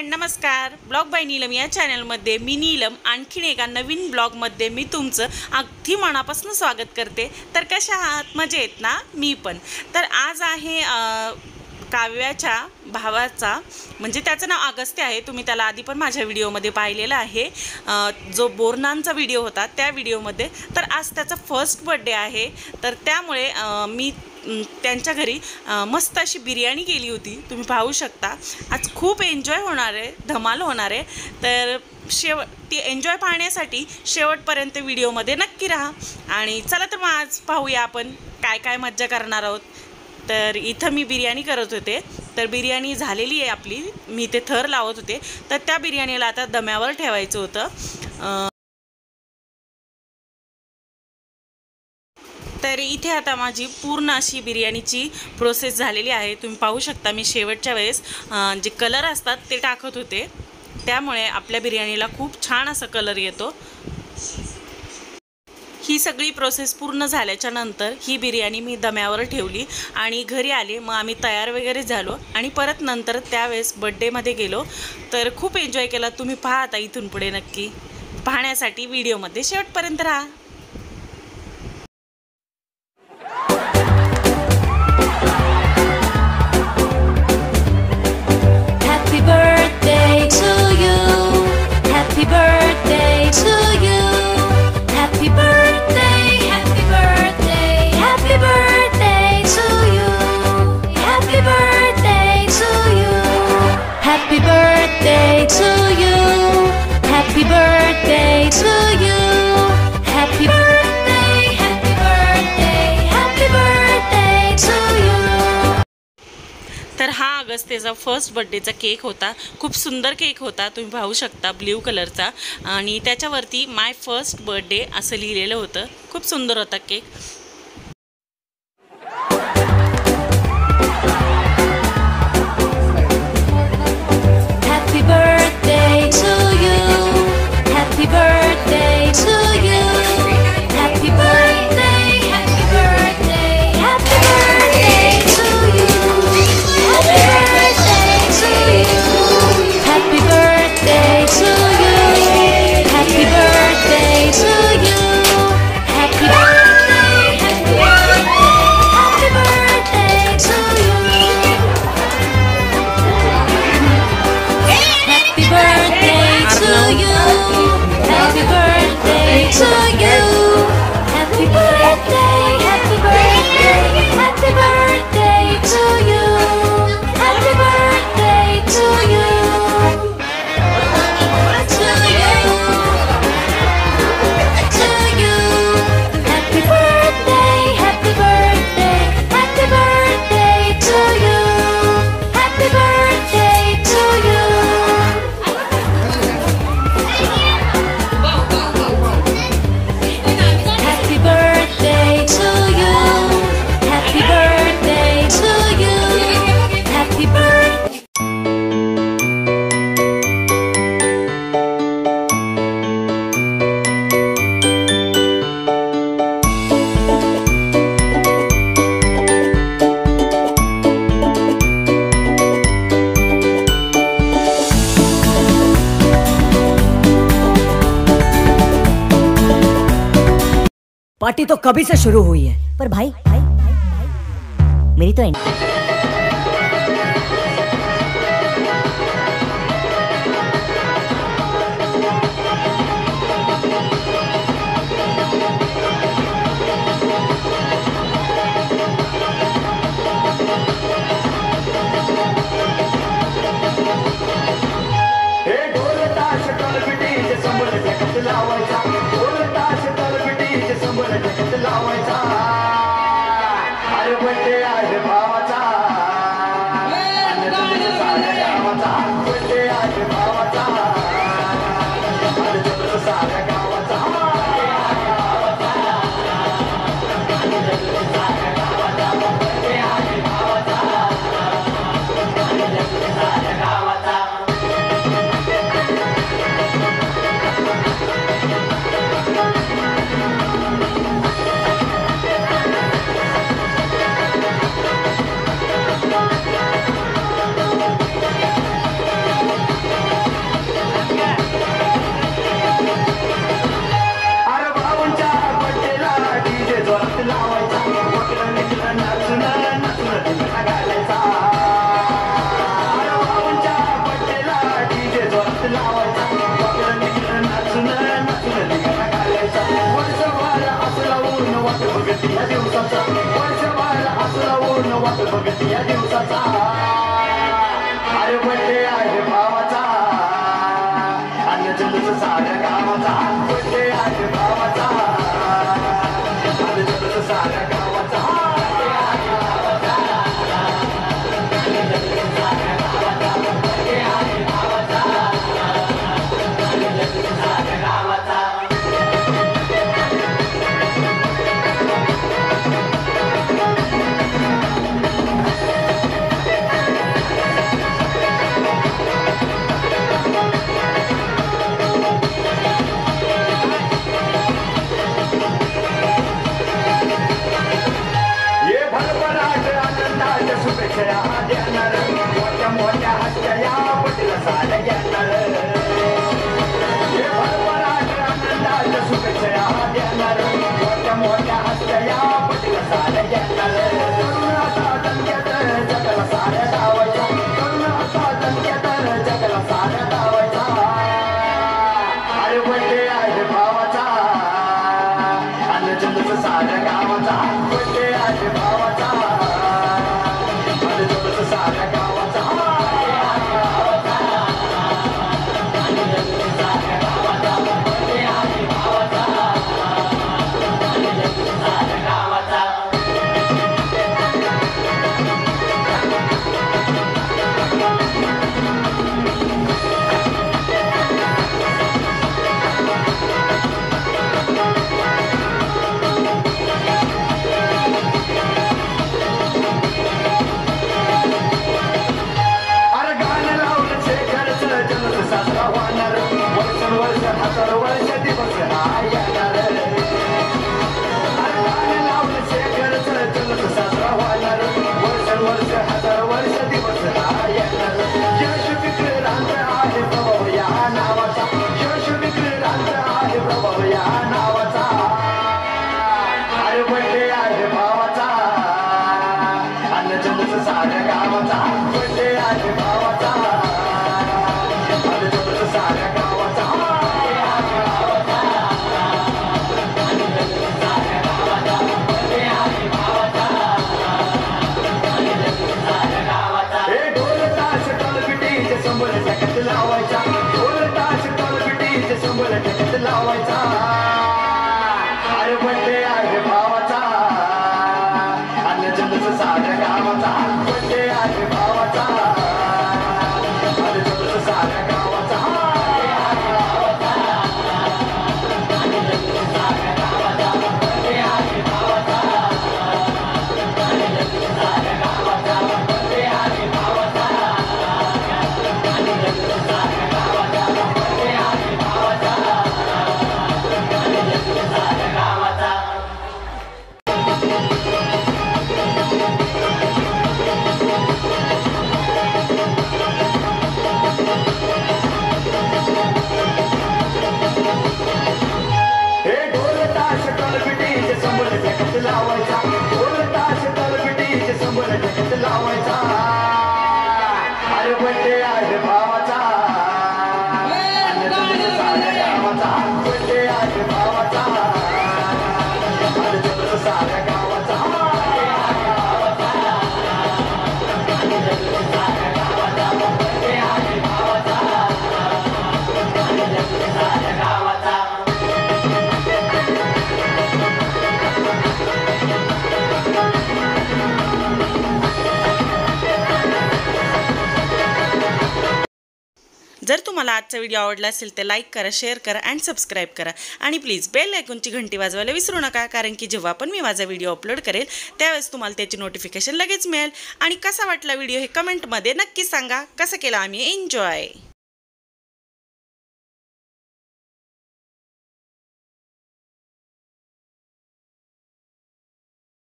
Friend, नमस्कार। Blog bye Neelam या चॅनलमध्ये मी नीलम आणखीन एका नवीन ब्लॉगमध्ये मी तुमचं अगदी मनापासून स्वागत करते। तर कशा आहात? मजेत ना? मी पण। तर आज आहे काव्याच्या भावाचा, म्हणजे त्याचं नाव अगस्त्य आहे। तुम्ही त्याला आधी पण माझ्या व्हिडिओमध्ये पाहिलेलं आहे, जो बोरनांचा व्हिडिओ होता त्या व्हिडिओमध्ये। तर आज त्याचा फर्स्ट बर्थडे आहे, तर त्यामुळे मी त्यांच्या घरी मस्त अशी बिर्याणी केली होती। तुम्ही पाहू शकता। आज खूप एन्जॉय होणार आहे, धमाल होणार आहे। तर ती एन्जॉय पाहण्यासाठी शेवटपर्यंत व्हिडिओमध्ये नक्की राहा। आणि चला तर मग आज पाहूया आपण काय काय मज्जा करणार आहोत। तर इथं मी बिर्याणी करत होते, तर बिर्याणी झालेली आहे आपली। मी ते थर लावत होते, तर त्या बिर्याणीला आता दम्यावर ठेवायचं होतं। तर इथे आता माझी पूर्ण अशी बिर्याणीची प्रोसेस झालेली आहे। तुम्ही पाहू शकता, मी शेवटच्या वेळेस जे कलर असतात ते टाकत होते, त्यामुळे आपल्या बिर्याणीला खूप छान असा कलर येतो। ही सगळी प्रोसेस पूर्ण झाल्याच्या नंतर ही बिर्याणी मी दम्यावर ठेवली आणि घरी आले। मग आम्ही तयार वगैरे झालो आणि परत नंतर त्यावेळेस बर्थडेमध्ये गेलो। तर खूप एन्जॉय केला। तुम्ही पहा आता इथून पुढे नक्की पाहण्यासाठी व्हिडिओमध्ये शेवटपर्यंत राहा। तर हा अगस्त्यचा फर्स्ट बर्थडेचा केक होता। खूप सुंदर केक होता, तुम्ही पाहू शकता, ब्ल्यू कलरचा, आणि त्याच्यावरती माय फर्स्ट बर्थडे असं लिहिलेलं होतं। खूप सुंदर होता केक। पार्टी तो कभी से शुरू हुई है, पर भाई मेरी तो बघत या दिवसाचा अरे बड्डे आहे भावाचा अन्न जलूस साऱ्या गावाचा बड्डे आहे भावाचा अन्न जलूस साऱ्या गावाचा मोठ्या मोठ्या हस्त्या या पटीला साड्या घेणार हे भरभराट आनंदाच्या शुभेच्छा देणार मोठ्या मोठ्या हस्त्या या पटीला साड्या घेणार तरुणाचा दणक्यात जगाला साड्या धावायचा तरुणाचा दणक्यात जगाला साड्या धावायचा अरे बड्डे आहे भावाचा अन्न जलूस साऱ्या गावाचा बड्डे आहे भावाचा साऱ्या गावाचा वर्ष हजार वर्ष दिवस हा येणार लावलं शेखरच जलूस साजरा होणार वर्ष हजार वर्ष दिवस हा येणार यश विक्रांत आहे प्रभाव या नावाचा यश विक्रांत आहे प्रभाव या नावाचा अरे बड्डे आहे भावाचा अन्न जलूस साऱ्या गावाचा बड्डे आहे भावाचा अन्न जलूस साऱ्या गावाचा लावायचा ढोल ताश टॉलबिटीचे संबळ जगत लावायचा अरे बड्डे आहे भावाचा अन्न जलूस साऱ्या गावाचा बड्डे आहे भावाचा अन्न जलूस साऱ्या गावाचा लावायचा ढोल ताश टॉलबिटीचे संबळ जगत लावायचा अरे बड्डे आहे भावाचा अन्न जलूस साऱ्या गावाचा बड्डे आहे भावाचा अन्न जलूस साऱ्या गावाचा जर तुम्हाला आजचा व्हिडिओ आवडला असेल तर लाईक करा, शेअर करा आणि सबस्क्राईब करा आणि प्लीज बेल आयकॉनची घंटी वाजवायला विसरू नका, कारण की जेव्हा पण मी माझा व्हिडिओ अपलोड करेल त्यावेळेस तुम्हाला त्याची नोटिफिकेशन लगेच मिळेल. आणि कसा वाटला व्हिडिओ हे कमेंटमध्ये नक्की सांगा. कसं केला आम्ही एन्जॉय.